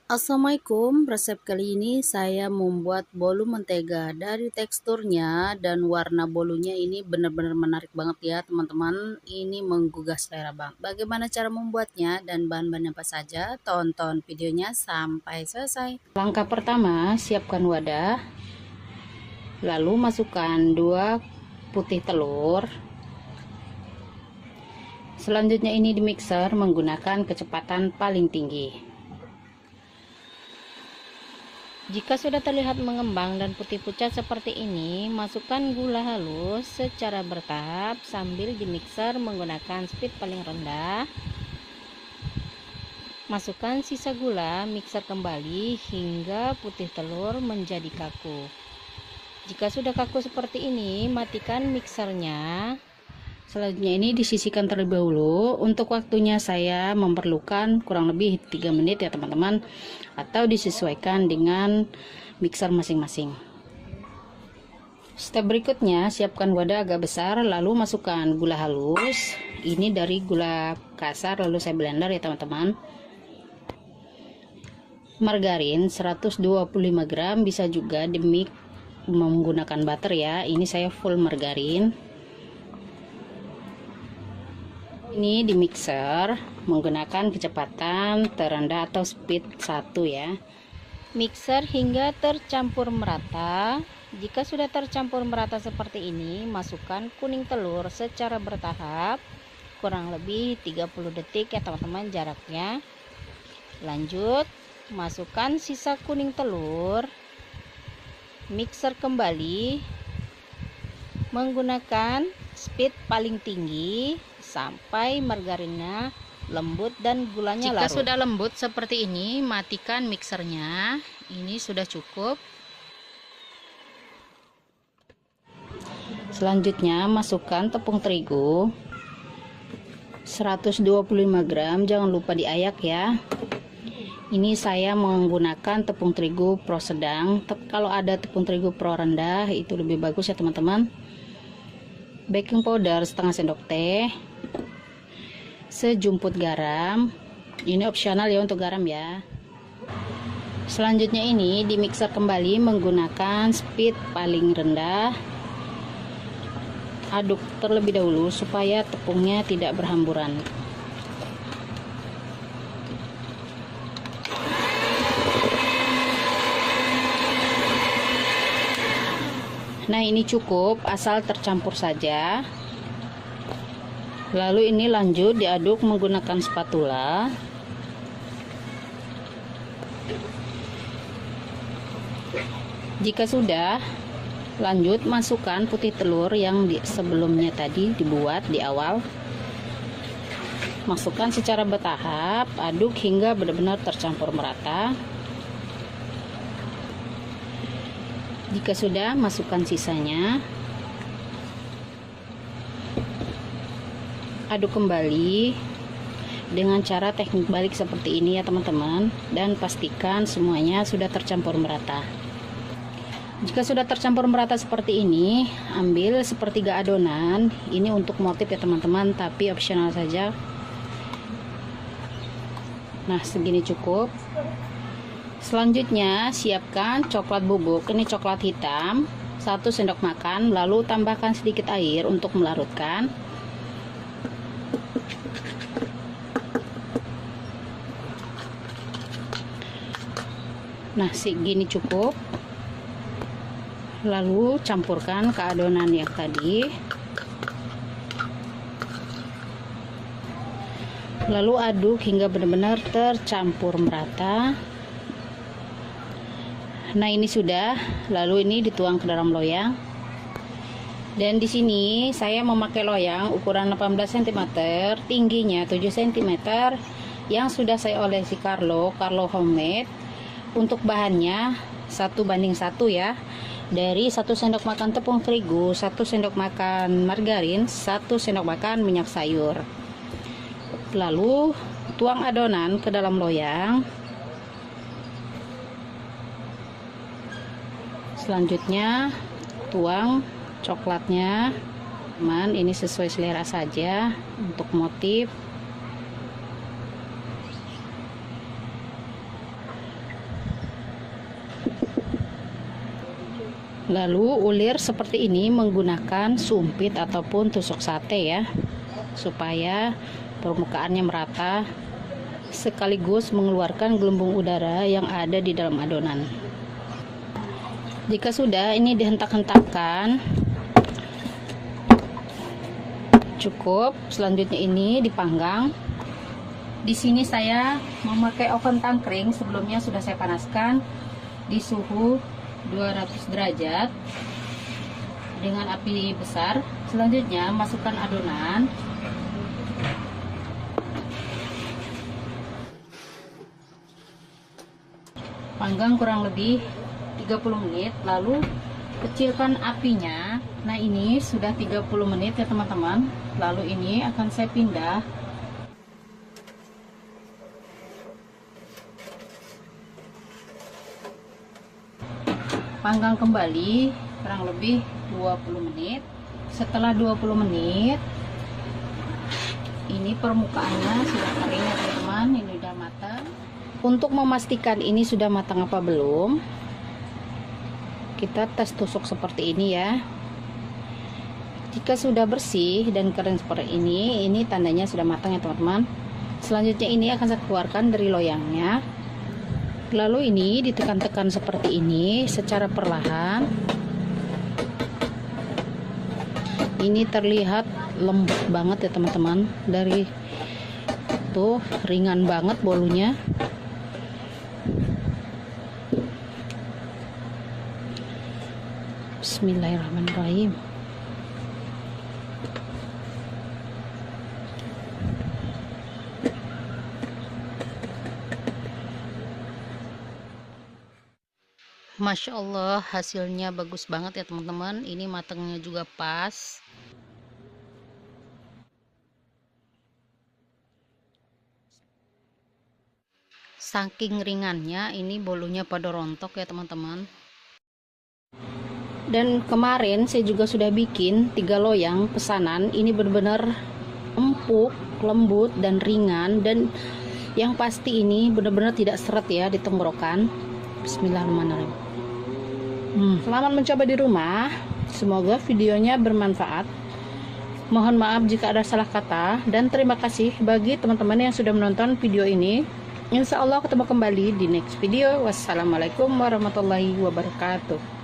Assalamualaikum, resep kali ini saya membuat bolu mentega. Dari teksturnya dan warna bolunya ini benar-benar menarik banget ya teman-teman. Ini menggugah selera banget. Bagaimana cara membuatnya dan bahan-bahan apa saja? Tonton videonya sampai selesai. Langkah pertama, siapkan wadah. Lalu masukkan 2 putih telur. Selanjutnya ini di mixer menggunakan kecepatan paling tinggi. Jika sudah terlihat mengembang dan putih pucat seperti ini, masukkan gula halus secara bertahap sambil dimixer menggunakan speed paling rendah. Masukkan sisa gula, mixer kembali hingga putih telur menjadi kaku. Jika sudah kaku seperti ini, matikan mixernya. Selanjutnya ini disisihkan terlebih dahulu. Untuk waktunya saya memerlukan kurang lebih 3 menit ya teman-teman, atau disesuaikan dengan mixer masing-masing. Step berikutnya, siapkan wadah agak besar, lalu masukkan gula halus. Ini dari gula kasar lalu saya blender ya teman-teman. Margarin 125 gram, bisa juga dimix menggunakan butter ya. Ini saya full margarin. Ini di mixer menggunakan kecepatan terendah atau speed 1 ya. Mixer hingga tercampur merata. Jika sudah tercampur merata seperti ini, masukkan kuning telur secara bertahap, kurang lebih 30 detik ya teman-teman jaraknya. Lanjut, masukkan sisa kuning telur, mixer kembali menggunakan speed paling tinggi sampai margarinnya lembut dan gulanya larut. Jika sudah lembut seperti ini, matikan mixernya. Ini sudah cukup. Selanjutnya masukkan tepung terigu 125 gram, jangan lupa diayak ya. Ini saya menggunakan tepung terigu pro sedang. Kalau ada tepung terigu pro rendah itu lebih bagus ya teman-teman. Baking powder setengah sendok teh, sejumput garam. Ini opsional ya untuk garam ya. Selanjutnya ini di mixer kembali menggunakan speed paling rendah. Aduk terlebih dahulu supaya tepungnya tidak berhamburan. Nah, ini cukup, asal tercampur saja. Lalu ini lanjut diaduk menggunakan spatula. Jika sudah, lanjut masukkan putih telur yang sebelumnya tadi dibuat di awal. Masukkan secara bertahap, aduk hingga benar-benar tercampur merata. Jika sudah, masukkan sisanya. Aduk kembali dengan cara teknik balik seperti ini ya teman-teman, dan pastikan semuanya sudah tercampur merata. Jika sudah tercampur merata seperti ini, ambil sepertiga adonan. Ini untuk motif ya teman-teman, tapi opsional saja. Nah, segini cukup. Selanjutnya siapkan coklat bubuk. Ini coklat hitam 1 sendok makan, lalu tambahkan sedikit air untuk melarutkan. Nah, segini cukup. Lalu campurkan ke adonan yang tadi. Lalu aduk hingga benar-benar tercampur merata. Nah, ini sudah. Lalu ini dituang ke dalam loyang. Dan di sini saya memakai loyang ukuran 18 cm, tingginya 7 cm, yang sudah saya olesi Carlo homemade. Untuk bahannya 1:1 ya. Dari 1 sendok makan tepung terigu, 1 sendok makan margarin, 1 sendok makan minyak sayur. Lalu tuang adonan ke dalam loyang. Selanjutnya tuang coklatnya. Teman, ini sesuai selera saja untuk motif. Lalu ulir seperti ini menggunakan sumpit ataupun tusuk sate ya, supaya permukaannya merata sekaligus mengeluarkan gelembung udara yang ada di dalam adonan. Jika sudah, ini dihentak-hentakkan. Cukup. Selanjutnya ini dipanggang. Di sini saya memakai oven tangkring, sebelumnya sudah saya panaskan di suhu 200 derajat dengan api besar. Selanjutnya masukkan adonan. Panggang kurang lebih 30 menit, lalu kecilkan apinya. Nah, ini sudah 30 menit ya teman-teman. Lalu ini akan saya pindah. Panggang kembali kurang lebih 20 menit. Setelah 20 menit, ini permukaannya sudah kering ya teman-teman. Ini sudah matang. Untuk memastikan ini sudah matang apa belum, kita tes tusuk seperti ini ya. Jika sudah bersih dan kering seperti ini tandanya sudah matang ya teman-teman. Selanjutnya ini akan saya keluarkan dari loyangnya. Lalu ini ditekan-tekan seperti ini secara perlahan. Ini terlihat lembut banget ya teman-teman. Dari tuh ringan banget bolunya. Bismillahirrahmanirrahim. Masya Allah, hasilnya bagus banget ya teman-teman. Ini matangnya juga pas. Saking ringannya, ini bolunya pada rontok ya teman-teman. Dan kemarin saya juga sudah bikin 3 loyang pesanan. Ini benar-benar empuk, lembut dan ringan, dan yang pasti ini benar-benar tidak seret ya di tenggorokan. Bismillahirrahmanirrahim. Selamat mencoba di rumah. Semoga videonya bermanfaat. Mohon maaf jika ada salah kata, dan terima kasih bagi teman-teman yang sudah menonton video ini. Insya Allah ketemu kembali di next video. Wassalamualaikum warahmatullahi wabarakatuh.